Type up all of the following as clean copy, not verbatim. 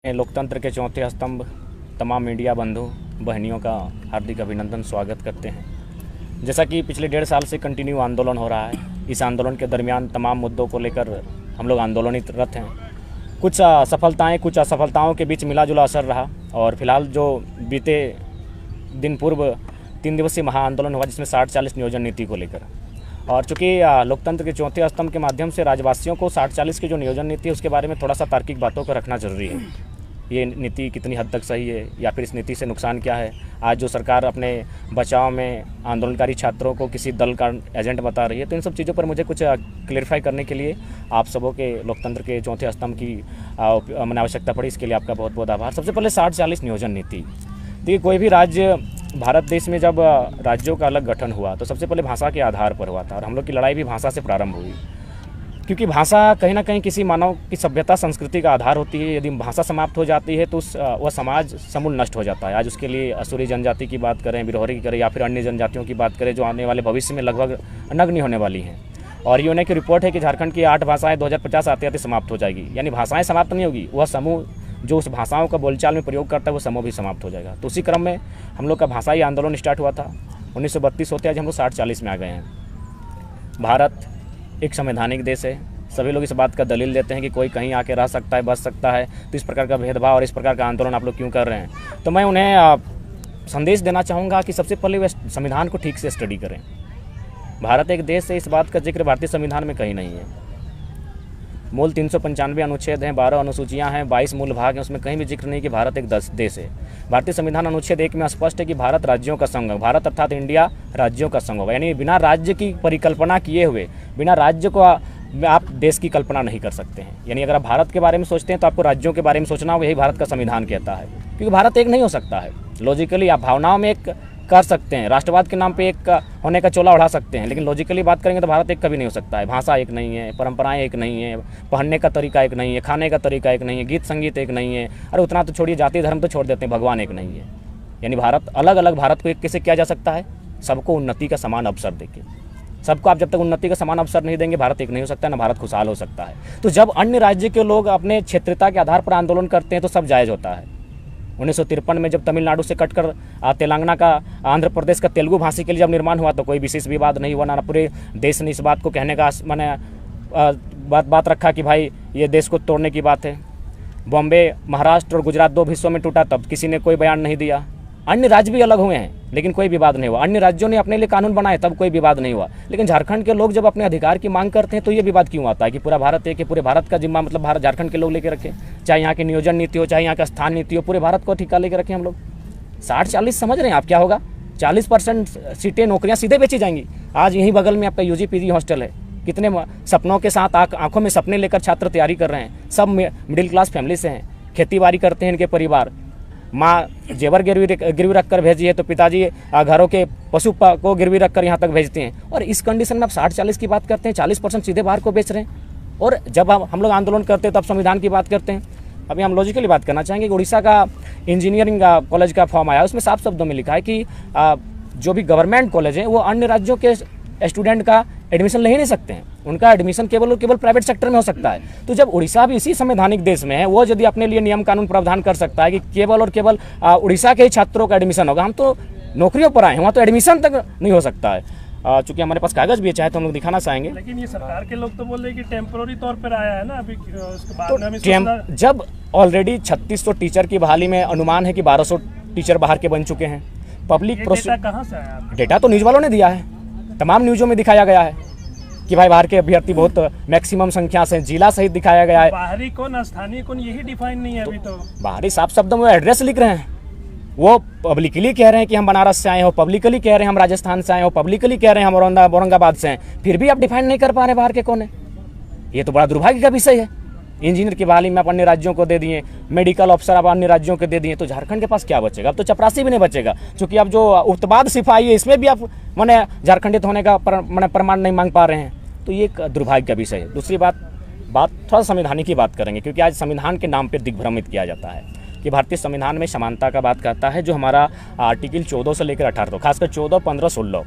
लोकतंत्र के चौथे स्तंभ तमाम मीडिया बंधु बहनियों का हार्दिक अभिनंदन स्वागत करते हैं। जैसा कि पिछले 1.5 साल से कंटिन्यू आंदोलन हो रहा है, इस आंदोलन के दरमियान तमाम मुद्दों को लेकर हम लोग आंदोलनरत हैं। कुछ सफलताएं, कुछ असफलताओं के बीच मिला जुला असर रहा और फिलहाल जो बीते दिन पूर्व 3 दिवसीय महाआंदोलन हुआ जिसमें 60-40 नियोजन नीति को लेकर, और चूँकि लोकतंत्र के चौथे स्तंभ के माध्यम से राज्यवासियों को 60-40 की जो नियोजन नीति है उसके बारे में थोड़ा सा तार्किक बातों को रखना जरूरी है। ये नीति कितनी हद तक सही है या फिर इस नीति से नुकसान क्या है। आज जो सरकार अपने बचाव में आंदोलनकारी छात्रों को किसी दल का एजेंट बता रही है, तो इन सब चीज़ों पर मुझे कुछ क्लेरिफाई करने के लिए आप सबों के लोकतंत्र के चौथे स्तंभ की मैंने आवश्यकता पड़ी। इसके लिए आपका बहुत बहुत आभार। सबसे पहले 60-40 नियोजन नीति। देखिए, कोई भी राज्य भारत देश में जब राज्यों का अलग गठन हुआ तो सबसे पहले भाषा के आधार पर हुआ था और हम लोग की लड़ाई भी भाषा से प्रारंभ हुई, क्योंकि भाषा कहीं ना कहीं किसी मानव की सभ्यता संस्कृति का आधार होती है। यदि भाषा समाप्त हो जाती है तो वह समाज समूल नष्ट हो जाता है। आज उसके लिए असुरी जनजाति की बात करें, बिरहोरी की करें या फिर अन्य जनजातियों की बात करें जो आने वाले भविष्य में लगभग नग्न होने वाली हैं। और यूएनए की रिपोर्ट है कि झारखंड की 8 भाषाएं 2050 आते आते समाप्त हो जाएगी। यानी भाषाएं समाप्त नहीं होगी, वह समूह जो उस भाषाओं का बोलचाल में प्रयोग करता है वो समूह भी समाप्त हो जाएगा। तो उसी क्रम में हम लोग का भाषाई आंदोलन स्टार्ट हुआ था। 1932 होते आज हम लोग 60-40 में आ गए हैं। भारत एक संवैधानिक देश है। सभी लोग इस बात का दलील देते हैं कि कोई कहीं आके रह सकता है, बस सकता है, तो इस प्रकार का भेदभाव और इस प्रकार का आंदोलन आप लोग क्यों कर रहे हैं। तो मैं उन्हें संदेश देना चाहूँगा कि सबसे पहले वे संविधान को ठीक से स्टडी करें। भारत एक देश है, इस बात का जिक्र भारतीय संविधान में कहीं नहीं है। मूल 395 अनुच्छेद हैं, 12 अनुसूचियां हैं, 22 मूल भाग हैं, उसमें कहीं भी जिक्र नहीं कि भारत एक देश है। भारतीय संविधान अनुच्छेद 1 में स्पष्ट है कि भारत राज्यों का संघ, भारत अर्थात इंडिया राज्यों का संघ होगा। यानी बिना राज्य की परिकल्पना किए हुए, बिना राज्य को आप देश की कल्पना नहीं कर सकते हैं। यानी अगर आप भारत के बारे में सोचते हैं तो आपको राज्यों के बारे में सोचना होगा। यही भारत का संविधान कहता है, क्योंकि भारत एक नहीं हो सकता है। लॉजिकली आप भावनाओं में एक कर सकते हैं, राष्ट्रवाद के नाम पे एक होने का चोला उड़ा सकते हैं, लेकिन लॉजिकली बात करेंगे तो भारत एक कभी नहीं हो सकता है। भाषा एक नहीं है, परंपराएं एक नहीं है, पहनने का तरीका एक नहीं है, खाने का तरीका एक नहीं है, गीत संगीत एक नहीं है। अरे उतना तो छोड़िए, जाति धर्म तो छोड़ देते हैं, भगवान एक नहीं है। यानी भारत अलग अलग, भारत को एक कैसे किया जा सकता है? सबको उन्नति का समान अवसर देके। सबको आप जब तक उन्नति का समान अवसर नहीं देंगे, भारत एक नहीं हो सकता, ना भारत खुशहाल हो सकता है। तो जब अन्य राज्य के लोग अपने क्षेत्रता के आधार पर आंदोलन करते हैं तो सब जायज़ होता है। 1953 में जब तमिलनाडु से कटकर तेलंगाना का, आंध्र प्रदेश का तेलुगु भाषी के लिए जब निर्माण हुआ तो कोई विशेष विवाद नहीं हुआ, ना पूरे देश ने इस बात को कहने का मैंने बात रखा कि भाई ये देश को तोड़ने की बात है। बॉम्बे, महाराष्ट्र और गुजरात 2 हिस्सों में टूटा तब किसी ने कोई बयान नहीं दिया। अन्य राज्य भी अलग हुए हैं लेकिन कोई विवाद नहीं हुआ। अन्य राज्यों ने अपने लिए कानून बनाए तब कोई विवाद नहीं हुआ। लेकिन झारखंड के लोग जब अपने अधिकार की मांग करते हैं तो ये विवाद क्यों आता है कि पूरा भारत है, कि पूरे भारत का जिम्मा मतलब भारत झारखंड के लोग लेके रखें। चाहे यहाँ की नियोजन नीति हो, चाहे यहाँ का स्थान नीति हो, पूरे भारत को ठिका लेके रखें हम लोग। 60-40 समझ रहे हैं आप क्या होगा? 40% सीटें, नौकरियाँ सीधे बेची जाएंगी। आज यहीं बगल में आपका यूजी पीजी हॉस्टल है। कितने सपनों के साथ आंखों में सपने लेकर छात्र तैयारी कर रहे हैं। सब मिडिल क्लास फैमिली से हैं, खेती बाड़ी करते हैं इनके परिवार। माँ जेवर गिरवी रख कर भेजी है तो पिताजी घरों के पशु को गिरवी रख कर यहाँ तक भेजते हैं। और इस कंडीशन में आप 60-40 की बात करते हैं, 40% सीधे बाहर को बेच रहे हैं। और जब हम लोग आंदोलन करते हैं तब संविधान की बात करते हैं। अभी हम लॉजिकली बात करना चाहेंगे कि उड़ीसा का इंजीनियरिंग कॉलेज का फॉर्म आया, उसमें साफ शब्दों में लिखा है कि जो भी गवर्नमेंट कॉलेज है वो अन्य राज्यों के स्टूडेंट का एडमिशन ले ही नहीं सकते हैं। उनका एडमिशन केवल और केवल प्राइवेट सेक्टर में हो सकता है। तो जब उड़ीसा भी इसी संवैधानिक देश में है, वो यदि अपने लिए नियम कानून प्रावधान कर सकता है कि केवल और केवल उड़ीसा के ही छात्रों का एडमिशन होगा, हम तो नौकरियों पर आए हैं, वहाँ तो एडमिशन तक नहीं हो सकता है। चूंकि हमारे पास कागज भी है, चाहे तो हम लोग दिखाना चाहेंगे। लेकिन ये सरकार के लोग तो बोल रहे हैं कि टेम्पोररी तौर पर आया है ना, अभी उसके बाद तो जब ऑलरेडी 3600 टीचर की बहाली में अनुमान है कि 1200 टीचर बाहर के बन चुके हैं। पब्लिक डेटा कहाँ से आया? डेटा तो न्यूज़ वालों ने दिया है, तमाम न्यूज़ों में दिखाया गया है कि भाई बाहर के अभ्यर्थी बहुत मैक्सिमम संख्या से, जिला सहित दिखाया गया है। बाहरी कौन, स्थानीय कौन, यही डिफाइन नहीं है अभी तो। बाहरी साफ शब्दों में एड्रेस लिख रहे हैं। वो पब्लिकली कह रहे हैं कि हम बनारस से आए हो, पब्लिकली कह रहे हैं हम राजस्थान से आए हो, पब्लिकली कह रहे हैं हम औरंगाबाद से हैं, फिर भी आप डिफाइन नहीं कर पा रहे बाहर के कौन है। ये तो बड़ा दुर्भाग्य का विषय है। इंजीनियर की बहाली में आप अन्य राज्यों को दे दिए, मेडिकल अफसर आप अन्य राज्यों को दे दिए, तो झारखंड के पास क्या बचेगा? अब तो चपरासी भी नहीं बचेगा, क्योंकि अब जो उत्पाद सिपाही है इसमें भी आप मैंने झारखंडित होने का प्रमाण नहीं मांग पा रहे हैं। तो ये एक दुर्भाग्य का विषय है। दूसरी बात थोड़ा संविधानिक की बात करेंगे, क्योंकि आज संविधान के नाम पर दिग्भ्रमित किया जाता है कि भारतीय संविधान में समानता का बात करता है, जो हमारा आर्टिकल 14 से लेकर 18 खासकर 14, 15, 16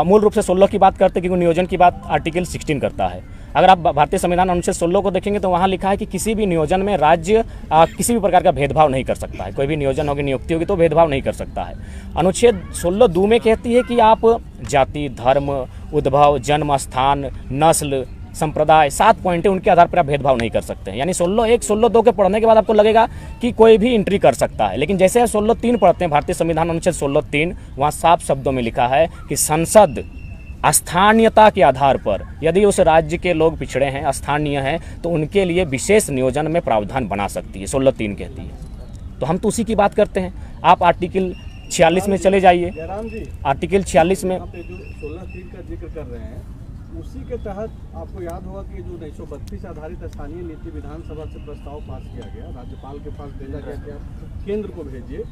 मूल रूप से 16 की बात करते हैं क्योंकि नियोजन की बात आर्टिकल 16 करता है। अगर आप भारतीय संविधान अनुच्छेद 16 को देखेंगे तो वहाँ लिखा है कि किसी भी नियोजन में राज्य किसी भी प्रकार का भेदभाव नहीं कर सकता है। कोई भी नियोजन होगी, नियुक्ति होगी तो भेदभाव नहीं कर सकता है। अनुच्छेद 16 दो में कहती है कि आप जाति, धर्म, उद्भव, जन्म स्थान, नस्ल, संप्रदाय, 7 पॉइंट है, उनके आधार पर आप भेदभाव नहीं कर सकते हैं। यानी 16(1) 16(2) के पढ़ने के बाद आपको लगेगा कि कोई भी एंट्री कर सकता है, लेकिन जैसे आप 16(3) पढ़ते हैं भारतीय संविधान अनुच्छेद 16(3), वहाँ साफ शब्दों में लिखा है कि संसद स्थानीयता के आधार पर यदि उस राज्य के लोग पिछड़े हैं, स्थानीय हैं, तो उनके लिए विशेष नियोजन में प्रावधान बना सकती है, 16(3) कहती है। तो हम तो उसी की बात करते हैं। आप आर्टिकल 46 में चले जाइए। आर्टिकल 46 में जो 16(3) का जिक्र कर रहे हैं, उसी के तहत आपको याद होगा कि जो 1932 आधारित स्थानीय नीति विधानसभा से प्रस्ताव पास किया गया, राज्यपाल के पास भेजा गया कि आप केंद्र को भेजिए,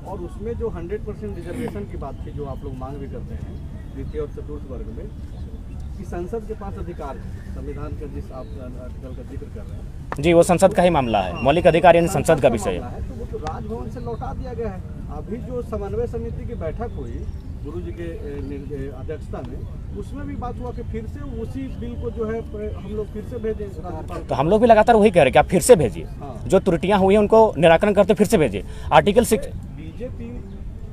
और उसमें जो 100% रिजर्वेशन की बात थी, जो आप लोग मांग भी करते हैं द्वितीय और चतुर्थ वर्ग में, कि संसद के पास अधिकार है, संविधान का जिस आप आर्टिकल का जिक्र कर रहे हैं जी, वो संसद का ही मामला है, मौलिक अधिकार यानी संसद का विषय है। तो वो तो राजभवन से लौटा दिया गया है। अभी जो समन्वय समिति की बैठक हुई गुरु जी के अध्यक्षता में, उसमें भी बात हुआ कि फिर से उसी बिल को जो है हम लोग फिर से भेजें राज्यपाल। तो हम लोग भी लगातार वही कह रहे हैं कि आप फिर से भेजिए, जो त्रुटियां हुई हैं उनको निराकरण करते फिर से भेजिए। आर्टिकल 6 बीजेपी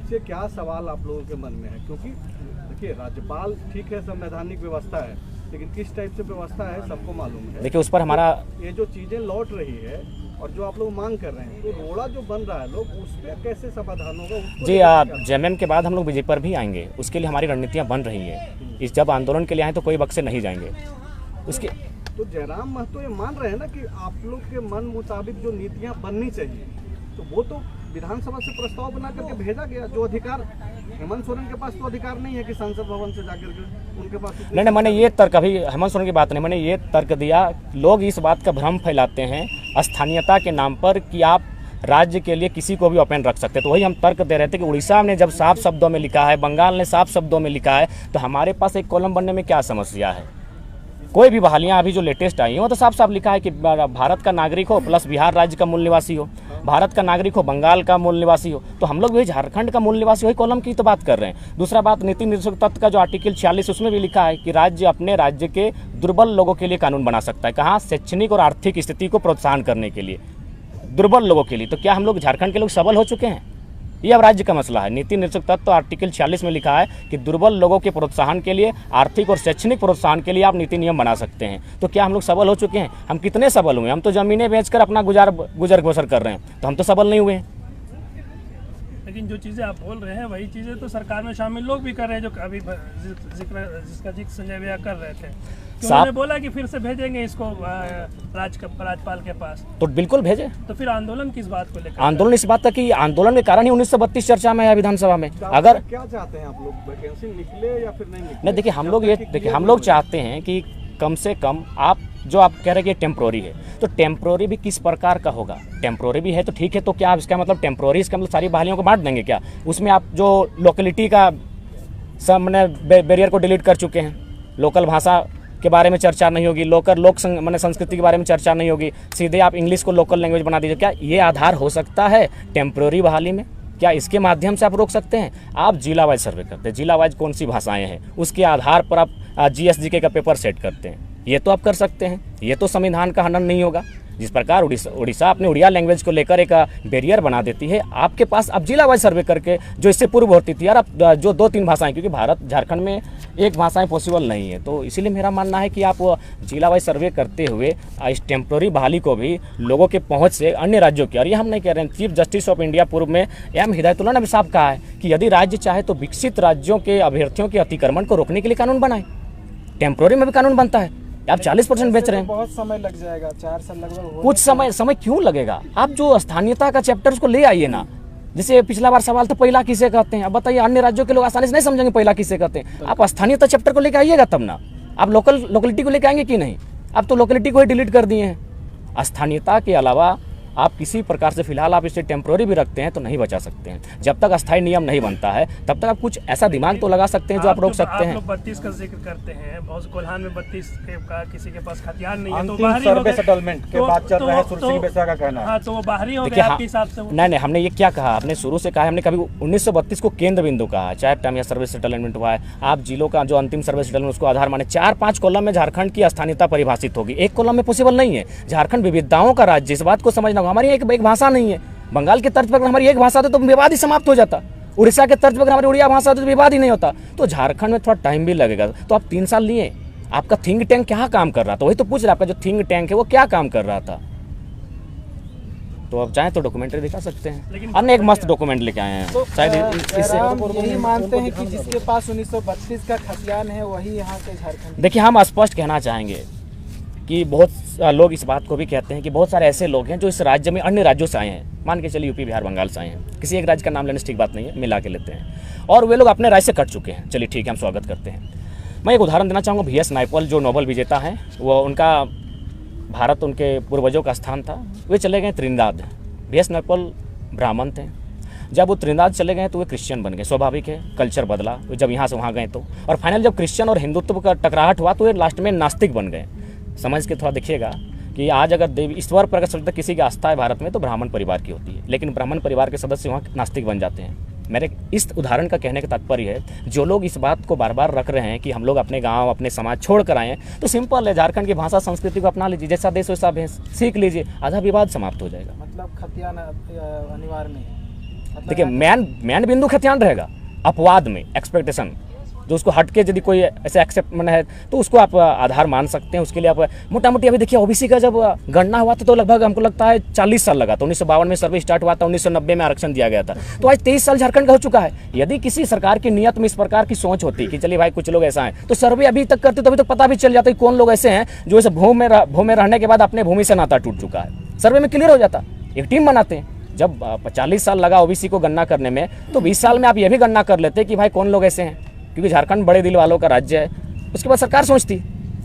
से क्या सवाल आप लोगों के मन में है? क्योंकि देखिए, राज्यपाल ठीक है, संवैधानिक व्यवस्था है, लेकिन किस टाइप से व्यवस्था है सबको मालूम है। देखिए, उस पर हमारा ये जो चीजें लौट रही है और जो आप लोग मांग कर रहे हैं, तो रोड़ा जो बन रहा है लोग, उस पर कैसे समाधान होगा? जी, जेएमएम के बाद हम लोग बीजेपी पर भी आएंगे, उसके लिए हमारी रणनीतियां बन रही हैं। इस जब आंदोलन के लिए आए तो कोई बक्से नहीं जाएंगे उसके। तो जयराम महतो ये मान रहे हैं ना कि आप लोग के मन मुताबिक जो नीतियां बननी चाहिए, तो वो तो विधानसभा से प्रस्ताव बना करके भेजा गया। जो अधिकार हेमंत सोरेन के पास तो अधिकार नहीं है कि संसद भवन से जाकर के उनके पास। नहीं, मैंने ये तर्क, अभी हेमंत सोरेन की बात नहीं, मैंने ये तर्क दिया, लोग इस बात का भ्रम फैलाते हैं स्थानीयता के नाम पर कि आप राज्य के लिए किसी को भी ओपन रख सकते हैं। तो वही हम तर्क दे रहे थे कि उड़ीसा ने जब साफ शब्दों में लिखा है, बंगाल ने साफ शब्दों में लिखा है, तो हमारे पास एक कॉलम बनने में क्या समस्या है? कोई भी बहालियाँ अभी जो लेटेस्ट आई हैं वो तो साफ साफ लिखा है कि भारत का नागरिक हो प्लस बिहार राज्य का मूल निवासी हो, भारत का नागरिक हो, बंगाल का मूल निवासी हो। तो हम लोग भी झारखंड का मूल निवासी वही कॉलम की तो बात कर रहे हैं। दूसरा बात, नीति निर्देशक तत्व का जो आर्टिकल 46 उसमें भी लिखा है कि राज्य अपने राज्य के दुर्बल लोगों के लिए कानून बना सकता है। कहाँ? शैक्षणिक और आर्थिक स्थिति को प्रोत्साहन करने के लिए, दुर्बल लोगों के लिए। तो क्या हम लोग झारखंड के लोग सबल हो चुके हैं? ये अब राज्य का मसला है। नीति निर्देशक तत्व तो आर्टिकल 46 में लिखा है कि दुर्बल लोगों के प्रोत्साहन के लिए, आर्थिक और शैक्षणिक प्रोत्साहन के लिए आप नीति नियम बना सकते हैं। तो क्या हम लोग सबल हो चुके हैं? हम कितने सबल हुए? हम तो जमीनें बेचकर अपना गुजर बसर कर रहे हैं, तो हम तो सबल नहीं हुए हैं। लेकिन जो चीज़ें आप बोल रहे हैं वही चीज़ें तो सरकार में शामिल लोग भी कर रहे हैं, जो अभी जिसका जिक्र संजय भैया कर रहे थे। उन्होंने बोला कि फिर से भेजेंगे इसको राज्यपाल के पास, तो बिल्कुल भेजे। तो फिर आंदोलन किस बात को लेकर? आंदोलन इस बात का कि आंदोलन के कारण ही 1932 चर्चा में है विधानसभा में। अगर क्या चाहते हैं आप लोग, वैकेंसी निकले या फिर नहीं निकले? नहीं, देखिए हम लोग चाहते हैं कि कम से कम आप जो आप कह रहे हैं कि टेम्प्रोरी है, तो टेम्प्रोरी भी किस प्रकार का होगा? टेम्प्रोरी भी है तो ठीक है, तो क्या आप इसका मतलब टेम्प्रोरी, इसका मतलब सारी बहालियों को बांट देंगे क्या? उसमें आप जो लोकेलिटी का सब बैरियर को डिलीट कर चुके हैं, लोकल भाषा के बारे में चर्चा नहीं होगी, लोक संस्कृति के बारे में चर्चा नहीं होगी, सीधे आप इंग्लिश को लोकल लैंग्वेज बना दीजिए। क्या ये आधार हो सकता है टेम्प्रोरी बहाली में? क्या इसके माध्यम से आप रोक सकते हैं? आप जिला वाइज सर्वे करते हैं, जिला वाइज कौन सी भाषाएं हैं उसके आधार पर आप GSGK का पेपर सेट करते हैं, ये तो आप कर सकते हैं। ये तो संविधान का हनन नहीं होगा। जिस प्रकार उड़ीसा अपने उड़िया लैंग्वेज को लेकर एक बैरियर बना देती है, आपके पास अब जिला वाइज सर्वे करके, जो इससे पूर्व होती थी यार, अब जो 2-3 भाषाएं, क्योंकि झारखंड में एक भाषाएं पॉसिबल नहीं है, तो इसीलिए मेरा मानना है कि आप जिला वाइज सर्वे करते हुए इस टेम्प्रोरी बहाली को भी लोगों के पहुंच से अन्य राज्यों की, और ये हम नहीं कह रहे हैं, चीफ जस्टिस ऑफ इंडिया पूर्व में M हिदायतुल्लाह ने भी साफ कहा है कि यदि राज्य चाहे तो विकसित राज्यों के अभ्यर्थियों के अतिक्रमण को रोकने के लिए कानून बनाए। टेम्प्रोरी में भी कानून बनता है। आप 40% बेच रहे हैं, बहुत समय लग जाएगा, 4 साल लगभग। कुछ समय क्यों लगेगा? आप जो स्थानीयता का चैप्टर उसको ले आइए ना। जैसे पिछला बार सवाल था पहिला किसे कहते हैं, अब बताइए, अन्य राज्यों के लोग आसानी से नहीं समझेंगे पहिला किसे कहते हैं। आप स्थानीयता चैप्टर को लेकर आइएगा तब ना। आप लोकेलिटी को लेकर आएंगे कि नहीं? आप तो लोकेलिटी को ही डिलीट कर दिए हैं। स्थानीयता के अलावा आप किसी प्रकार से फिलहाल आप इसे टेम्प्रोरी भी रखते हैं तो नहीं बचा सकते हैं। जब तक अस्थायी नियम नहीं बनता है तब तक आप कुछ ऐसा दिमाग तो लगा सकते हैं जो आप रोक सकते हैं। आप लोग 32 का जिक्र करते हैं, बहुत कोल्हान में 32 का किसी के पास हथियार नहीं है तो अंतिम बाहरी हो सर्वे गए। सेटलमेंट के बाद चल रहा है, सुरसिंह बेसा का कहना है। हाँ, तो वो बाहरी हो गए देखिए, आपके हिसाब से वो। नहीं, हमने ये क्या कहा, आपने शुरू से कहा, हमने कभी 1932 को केंद्र बिंदु कहा, चाहे टर्म या सर्विस सेटलमेंट हुआ है। आप जिलों का जो अंतिम सर्विस सेटलमेंट उसको आधार माने 4-5 कॉलम में झारखंड की स्थानीयता परिभाषित होगी, एक कॉलम में पॉसिबल नहीं है। झारखंड विविधताओं का राज्य, इस बात को समझना होगा। हमारी एक भाषा नहीं है, बंगाल के तर्ज पर हमारी एक भाषा होती तो विवाद ही समाप्त हो जाता। उड़ीसा के तर्ज पर हमारी उड़िया भाषा होती तो विवाद ही नहीं होता। तो झारखंड में थोड़ा टाइम भी लगेगा। तो आप 3 साल लिए, आपका थिंक टैंक क्या काम कर रहा था, वही तो पूछ रहा, आपका जो थिंक टैंक है वो क्या काम कर रहा था। तो आप चाहें तो डॉक्यूमेंट्री दिखा सकते हैं। हमने एक मस्त डॉक्यूमेंट लेके आए हैं, शायद इससे हम यही मानते हैं कि जिसके पास 1932 का खतियान है वही यहाँ के झारखंड। देखिए, हम स्पष्ट कहना चाहेंगे कि बहुत लोग इस बात को भी कहते हैं कि बहुत सारे ऐसे लोग हैं जो इस राज्य में अन्य राज्यों से आए हैं, मान के चलिए यूपी बिहार बंगाल से आए हैं, किसी एक राज्य का नाम लेने से ठीक बात नहीं है, मिला के लेते हैं, और वे लोग अपने राज्य से कट चुके हैं। चलिए ठीक है, हम स्वागत करते हैं। मैं एक उदाहरण देना चाहूँगा, VS नायपॉल जो नोबेल विजेता हैं, वो उनका भारत उनके पूर्वजों का स्थान था, वे चले गए त्रिनिदाद। VS नायपॉल ब्राह्मण थे, जब वो त्रिनिदाद चले गए तो वे क्रिश्चियन बन गए, स्वाभाविक है, कल्चर बदला जब यहाँ से वहाँ गए तो, और फाइनल जब क्रिश्चियन और हिंदुत्व का टकराहट हुआ तो वे लास्ट में नास्तिक बन गए। समझ के थोड़ा देखिएगा कि आज अगर देवी ईश्वर पर अगर किसी की आस्था है भारत में तो ब्राह्मण परिवार की होती है, लेकिन ब्राह्मण परिवार के सदस्य वहाँ नास्तिक बन जाते हैं। मेरे इस उदाहरण का कहने का तात्पर्य है, जो लोग इस बात को बार बार रख रहे हैं कि हम लोग अपने गांव अपने समाज छोड़ कर आए हैं, तो सिंपल है, झारखंड की भाषा संस्कृति को अपना लीजिए, जैसा देश वैसा भेष, सीख लीजिए, आधा विवाद समाप्त हो जाएगा। मतलब खतियान अनिवार्य नहीं है। मतलब देखिए, मैन बिंदु खतियान रहेगा, अपवाद में एक्सपेक्टेशन जो उसको हट के यदि कोई ऐसे एक्सेप्ट मन है तो उसको आप आधार मान सकते हैं। उसके लिए आप मोटा मोटी, अभी देखिए OBC का जब गणना हुआ था तो लगभग हमको लगता है 40 साल लगा था। 1952 में सर्वे स्टार्ट हुआ था, 1990 में आरक्षण दिया गया था, तो आज 23 साल झारखंड का हो चुका है। यदि किसी सरकार की नियत में इस प्रकार की सोच होती कि चलिए भाई कुछ लोग ऐसा हैं, तो सर्वे अभी तक करते तो अभी तक पता भी चल जाता कि कौन लोग ऐसे हैं जो इस भूमि में रहने के बाद अपने भूमि से नाता टूट चुका है। सर्वे में क्लियर हो जाता, एक टीम बनाते हैं। जब 40 साल लगा OBC को गणना करने में, तो 20 साल में आप ये भी गणना कर लेते कि भाई कौन लोग ऐसे हैं, क्योंकि झारखंड बड़े दिल वालों का राज्य है। उसके बाद सरकार सोचती।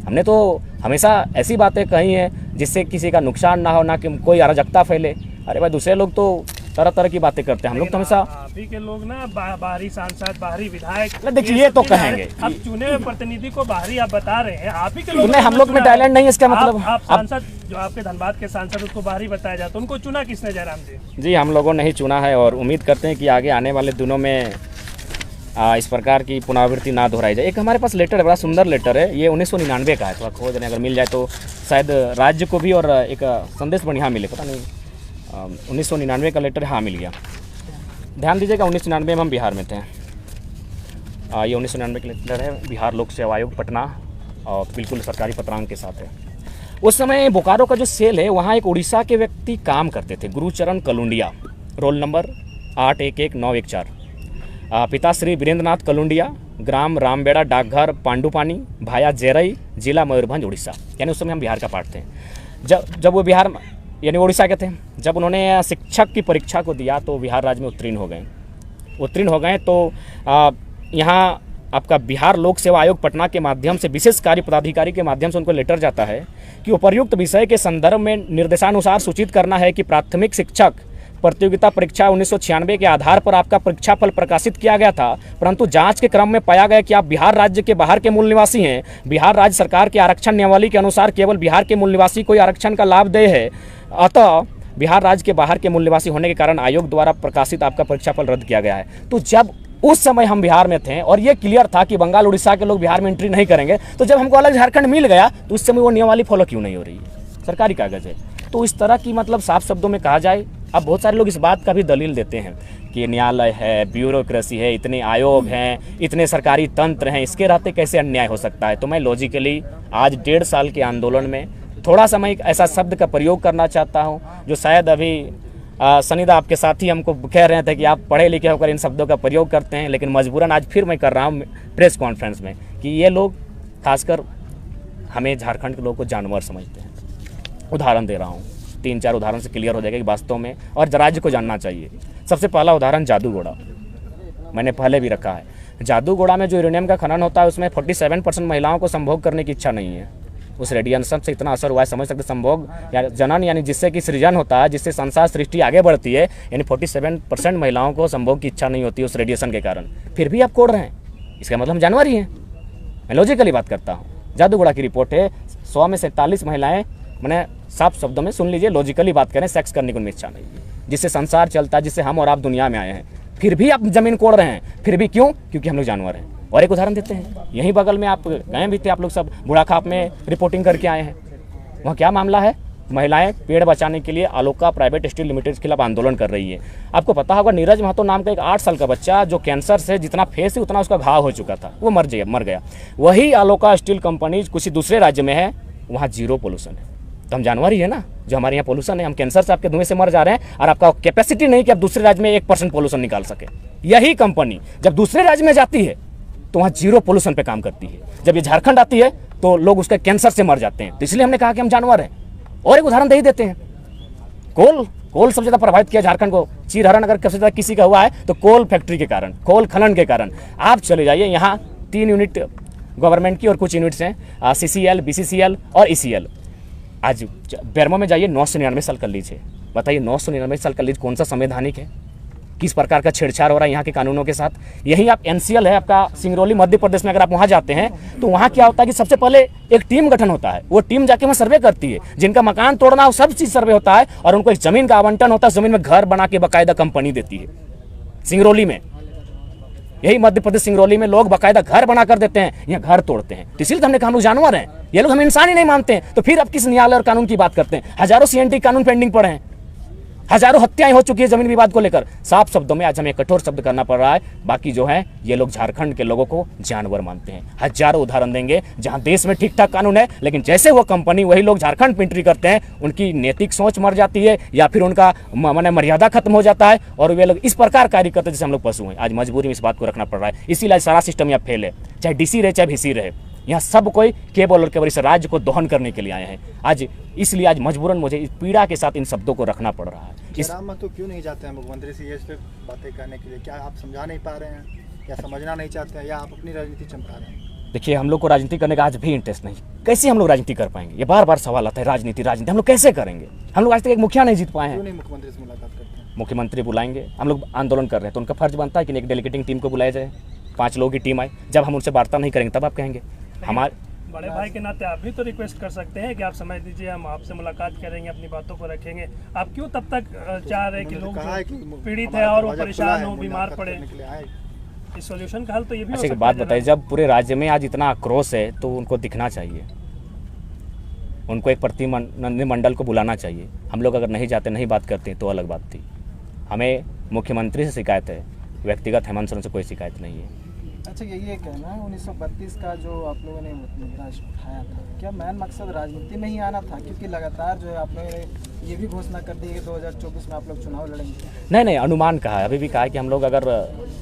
हमने तो हमेशा ऐसी बातें कही हैं जिससे किसी का नुकसान ना हो, ना कि कोई अराजकता फैले। अरे भाई, दूसरे लोग तो तरह तरह की बातें करते हैं, हम लोग तो हमेशा आप ही के लोग ना बाहरी सांसद, बाहरी विधायक, देखिए ये तो कहेंगे, अब चुने हुए प्रतिनिधि को बाहरी आप बता रहे हैं, आप ही के लोग। नहीं, हम लोग में टैलेंट नहीं है, इसका मतलब आप सांसद जो आपके धनबाद के सांसद, उसको बाहरी बताया जाता, उनको चुना किसने, जयराम जी? जी, हम लोगों ने ही चुना है, और उम्मीद करते हैं कि आगे आने वाले दिनों में इस प्रकार की पुनरावृत्ति ना दोहराई जाए। एक हमारे पास लेटर है, बड़ा सुंदर लेटर है, ये 1999 का है, थोड़ा खोज रहे हैं, अगर मिल जाए तो शायद राज्य को भी और एक संदेश बढ़िया मिले, पता नहीं 1999 का लेटर, हाँ मिल गया। ध्यान दीजिएगा, 1999 में हम बिहार में थे। ये 1999 का लेटर है, बिहार लोक सेवा आयोग पटना, और बिल्कुल सरकारी पत्रांक के साथ है। उस समय बोकारो का जो सेल है, वहाँ एक उड़ीसा के व्यक्ति काम करते थे, गुरुचरण कलुंडिया, रोल नंबर 811914। पिता श्री वीरेंद्रनाथ कलुंडिया, ग्राम रामबेड़ा, डाकघर पांडुपानी, भाया जेरई, जिला मयूरभंज, उड़ीसा। यानी उस समय हम बिहार का पार्ट थे। जब वो बिहार यानी उड़ीसा के थे, जब उन्होंने शिक्षक की परीक्षा को दिया तो बिहार राज्य में उत्तीर्ण हो गए। तो यहाँ आपका बिहार लोक सेवा आयोग पटना के माध्यम से विशेष कार्य पदाधिकारी के माध्यम से उनको लेटर जाता है कि उपर्युक्त विषय के संदर्भ में निर्देशानुसार सूचित करना है कि प्राथमिक शिक्षक प्रतियोगिता परीक्षा 1996 के आधार पर आपका परीक्षा फल प्रकाशित किया गया था, परंतु जांच के क्रम में पाया गया कि आप बिहार राज्य के बाहर के मूल निवासी हैं। बिहार राज्य सरकार के आरक्षण नियमावली के अनुसार केवल बिहार के मूल निवासी कोई आरक्षण का लाभ देय है, अतः बिहार राज्य के बाहर के मूल निवासी होने के कारण आयोग द्वारा प्रकाशित आपका परीक्षा फल रद्द किया गया है। तो जब उस समय हम बिहार में थे और ये क्लियर था कि बंगाल उड़ीसा के लोग बिहार में एंट्री नहीं करेंगे, तो जब हमको अलग झारखंड मिल गया तो उस समय वो नियमावली फॉलो क्यों नहीं हो रही है? सरकारी कागज है। तो इस तरह की मतलब साफ शब्दों में कहा जाए, अब बहुत सारे लोग इस बात का भी दलील देते हैं कि न्यायालय है, ब्यूरोक्रेसी है, इतने आयोग हैं, इतने सरकारी तंत्र हैं, इसके रहते कैसे अन्याय हो सकता है। तो मैं लॉजिकली आज 1.5 साल के आंदोलन में थोड़ा सा मैं एक ऐसा शब्द का प्रयोग करना चाहता हूँ जो शायद अभी सनीदा आपके साथी हमको कह रहे थे कि आप पढ़े लिखे होकर इन शब्दों का प्रयोग करते हैं, लेकिन मजबूरन आज फिर मैं कर रहा हूँ प्रेस कॉन्फ्रेंस में कि ये लोग खासकर हमें झारखंड के लोगों को जानवर समझते हैं। उदाहरण दे रहा हूँ, 3-4 उदाहरण से क्लियर हो जाएगा कि वास्तव में, और राज्य को जानना चाहिए। सबसे पहला उदाहरण जादूगोड़ा, मैंने पहले भी रखा है। जादूगोड़ा में जो यूरेनियम का खनन होता है उसमें 47% महिलाओं को संभोग करने की इच्छा नहीं है। उस रेडिएशन से इतना असर हुआ है, समझ सकते संभोग या जनन यानी जिससे कि सृजन होता है, जिससे संसार सृष्टि आगे बढ़ती है, यानी 47% महिलाओं को संभोग की इच्छा नहीं होती उस रेडिएशन के कारण, फिर भी आप कोड़ रहे हैं, इसका मतलब हम जानवर ही हैं। मैं लॉजिकली बात करता हूँ। जादूगोड़ा की रिपोर्ट है 100 में 47 महिलाएं, मैंने साफ शब्दों में सुन लीजिए, लॉजिकली बात करें, सेक्स करने को उनमें इच्छा नहीं है, जिससे संसार चलता है, जिससे हम और आप दुनिया में आए हैं, फिर भी आप जमीन कोड़ रहे हैं। फिर भी क्यों? क्योंकि हम लोग जानवर हैं। और एक उदाहरण देते हैं, यहीं बगल में आप गए भी थे, आप लोग सब बुढ़ाखाप में रिपोर्टिंग करके आए हैं। वहाँ क्या मामला है? महिलाएं पेड़ बचाने के लिए आलोका प्राइवेट स्टील लिमिटेड के खिलाफ आंदोलन कर रही है। आपको पता होगा नीरज महतो नाम का एक 8 साल का बच्चा जो कैंसर से जितना फेस है उतना उसका घाव हो चुका था, वो मर गया। वही आलोका स्टील कंपनी कुछ दूसरे राज्य में है, वहाँ 0 पोल्यूशन है। तो हम जानवर ही है ना, जो हमारे यहाँ पोल्यूशन है, हम कैंसर से आपके धुएं से मर जा रहे हैं, और आपका कैपेसिटी नहीं कि आप दूसरे राज्य में 1% पोल्यूशन निकाल सके। यही कंपनी जब दूसरे राज्य में जाती है तो वहाँ 0 पोल्यूशन पे काम करती है। जब ये झारखंड आती है तो लोग उसके कैंसर से मर जाते हैं। तो इसलिए हमने कहा कि हम जानवर हैं। और एक उदाहरण दे ही देते हैं, कोल सबसे ज़्यादा प्रभावित किया झारखंड को। चीरहरण अगर सबसे ज़्यादा किसी का हुआ है तो कोल फैक्ट्री के कारण, कोल खनन के कारण। आप चले जाइए, यहाँ 3 यूनिट गवर्नमेंट की और कुछ यूनिट्स हैं, CCL, BCCL और ECL। आज बेरमो में जाइए, 999 साल कर लीजिए। बताइए 999 साल कर लीजिए, कौन सा संवैधानिक है? किस प्रकार का छेड़छाड़ हो रहा है यहाँ के कानूनों के साथ? यही आप NCL है आपका सिंगरौली मध्य प्रदेश में, अगर आप वहाँ जाते हैं तो वहाँ क्या होता है कि सबसे पहले एक टीम गठन होता है। वो टीम जाके वहाँ सर्वे करती है, जिनका मकान तोड़ना हो सब चीज़ सर्वे होता है, और उनको एक ज़मीन का आवंटन होता है, ज़मीन में घर बना के बाकायदा कंपनी देती है। सिंगरौली में, यही मध्य प्रदेश सिंगरौली में लोग बाकायदा घर बना कर देते हैं, यहाँ घर तोड़ते हैं। तो इसलिए तो हमने कहा हम लोग जानवर हैं, ये लोग हम इंसान ही नहीं मानते हैं। तो फिर अब किस न्यायालय और कानून की बात करते हैं? हजारों CNT कानून पेंडिंग पड़े हैं, हजारों हत्याएं हो चुकी है जमीन विवाद को लेकर। साफ शब्दों में आज हमें कठोर शब्द करना पड़ रहा है। बाकी जो है ये लोग झारखंड के लोगों को जानवर मानते हैं। हजारों उदाहरण देंगे जहां देश में ठीक ठाक कानून है, लेकिन जैसे वो कंपनी वही लोग झारखंड में एंट्री करते हैं, उनकी नैतिक सोच मर जाती है या फिर उनका माने मर्यादा खत्म हो जाता है, और वे लोग इस प्रकार कार्य करते हैं जैसे हम लोग पशु हैं। आज मजबूरी में इस बात को रखना पड़ रहा है, इसीलिए सारा सिस्टम यहाँ फेल है। चाहे DC रहे चाहे VC रहे, यहाँ सब कोई केवल और केवल इस राज्य को दोहन करने के लिए आए हैं आज। इसलिए आज मजबूरन मुझे इस पीड़ा के साथ इन शब्दों को रखना पड़ रहा है। तो क्यों नहीं जाते हैं मुख्यमंत्री से ये बातें करने के लिए? क्या आप समझा नहीं पा रहे हैं, या समझना नहीं चाहते हैं, या आप अपनी राजनीति चमका रहे हैं? देखिए, हम लोग को राजनीति करने का आज भी इंटरेस्ट नहीं। कैसे हम लोग राजनीति कर पाएंगे? ये बार बार सवाल आता है, राजनीति हम लोग कैसे करेंगे? हम लोग आज तक एक मुखिया नहीं जीत पाए हैं। क्यों नहीं मुख्यमंत्री से मुलाकात करते हैं? मुख्यमंत्री बुलाएंगे, हम लोग आंदोलन कर रहे हैं तो उनका फर्ज बनता है कि एक डेलीगेटिंग टीम को बुलाया जाए, 5 लोगों की टीम आए। जब हम उनसे वार्ता नहीं करेंगे तब आप कहेंगे। हमारे बड़े भाई के नाते आप भी तो रिक्वेस्ट कर सकते हैं कि आप समय दीजिए, हम आपसे मुलाकात करेंगे, अपनी बातों को रखेंगे। आप क्यों तब तक चाह रहे हैं कि लोग पीड़ित है और वो परेशान हो, बीमार पड़े? इस सॉल्यूशन का हल तो ये भी हो सकता है। एक बात बताइए, जब पूरे राज्य में आज इतना आक्रोश है तो उनको दिखना चाहिए, उनको एक प्रतिनिधिमंडल को बुलाना चाहिए। हम लोग अगर नहीं जाते, नहीं बात करते तो अलग बात थी। हमें मुख्यमंत्री से शिकायत है, व्यक्तिगत हेमंत सोरेन से कोई शिकायत नहीं है। अच्छा, यही कहना है 1932 का जो आप लोगों ने मुद्दा उठाया था, क्या मेन मकसद राजनीति में ही आना था? क्योंकि लगातार जो है आप लोगों ने ये भी घोषणा कर दी है कि 2024 में आप लोग चुनाव लड़ेंगे। नहीं, अनुमान कहा है, अभी भी कहा है कि हम लोग अगर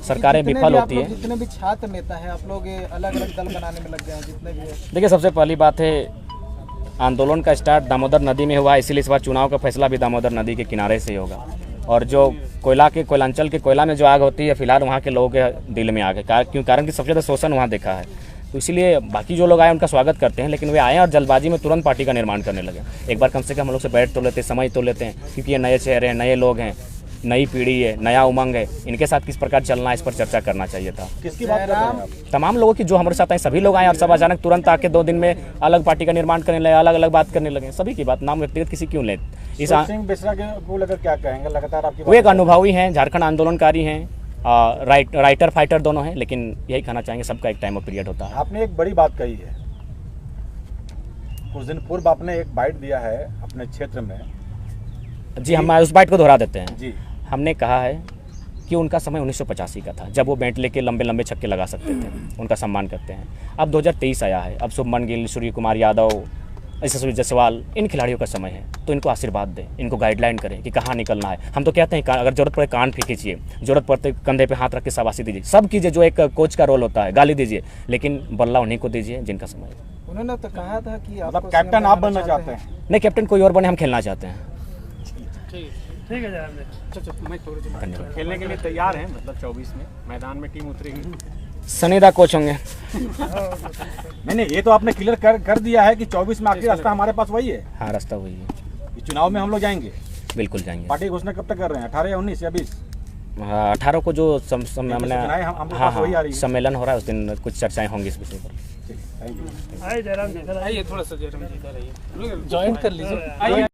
सरकारें विफल होती है। जितने भी छात्र नेता है आप लोग अलग अलग दल बनाने में लग गए हैं, जितने भी है। देखिए, सबसे पहली बात है, आंदोलन का स्टार्ट दामोदर नदी में हुआ, इसीलिए इस बार चुनाव का फैसला भी दामोदर नदी के किनारे से ही होगा। और जो कोयलांचल के कोयला में जो आग होती है, फिलहाल वहाँ के लोगों के दिल में आग है, कारण कि सबसे ज़्यादा शोषण वहाँ देखा है। तो इसीलिए बाकी जो लोग आए उनका स्वागत करते हैं, लेकिन वे आए और जल्दबाजी में तुरंत पार्टी का निर्माण करने लगे। एक बार कम से कम हम लोग से बैठ तो लेते हैं, समझ तो लेते हैं, क्योंकि ये नए चेहरे हैं, नए लोग हैं, नई पीढ़ी है, नया उमंग है, इनके साथ किस प्रकार चलना है इस पर चर्चा करना चाहिए था। किसकी बात कर रहे हैं आप? तमाम लोगों की जो हमारे साथ आए, सभी लोग आए और सब अचानक तुरंत आके 2 दिन में अलग पार्टी का निर्माण करने लगे, अलग अलग बात करने लगे। सभी की बात, नाम व्यक्तिगत किसी क्यों ले? सिंह बेसरा को लेकर क्या कहेंगे? लगातार आपकी वो एक अनुभवी हैं, झारखंड आंदोलनकारी हैं, राइटर फाइटर दोनों हैं, लेकिन यही कहना चाहेंगे सबका एक टाइम ऑफ पीरियड होता है। आपने एक बड़ी बात कही है, कुछ दिन पूर्व आपने एक बाइट दिया है अपने क्षेत्र में। जी, हम उस बाइट को दोहरा देते हैं जी। हमने कहा है कि उनका समय 1985 का था, जब वो बैट लेके लंबे लंबे छक्के लगा सकते थे, उनका सम्मान करते हैं। अब 2023 आया है, अब शुभमन गिल, सूर्य कुमार यादव, यशस्वी जायसवाल, इन खिलाड़ियों का समय है, तो इनको आशीर्वाद दें, इनको गाइडलाइन करें कि कहाँ निकलना है। हम तो कहते हैं अगर जरूरत पड़े कान खींचिए, जरूरत पड़ते कंधे पे हाथ रख के शाबाशी दीजिए, सब कीजिए जो एक कोच का रोल होता है, गाली दीजिए, लेकिन बल्ला उन्हीं को दीजिए जिनका समय है। उन्होंने तो कहा था कि मतलब कैप्टन आप बनना चाहते हैं? नहीं, कैप्टन कोई और बने, हम खेलना चाहते हैं। ठीक है जनाब, खेलने के लिए तैयार हैं, मतलब 24 में मैदान में टीम उतरेगी। सनीदा कोच होंगे। नहीं, ये तो आपने क्लियर कर दिया है कि 24 में आखिरी रास्ता हमारे पास वही है। हाँ, रास्ता वही है, इस चुनाव में हम लोग जाएंगे, बिल्कुल जाएंगे। पार्टी की घोषणा कब तक कर रहे हैं, 18 या 19 या 20? हाँ, 18 को जो हमने सूचनाएं हम लोग हाँ पास वही आ हाँ रही है। सम्मेलन हो रहा है, उस दिन कुछ चर्चाएं होंगी इस विषय पर। ठीक है, थैंक यू। आइए जयराम जी, इधर आइए। थोड़ा सा जयराम जी इधर आइए, ज्वाइन कर लीजिए।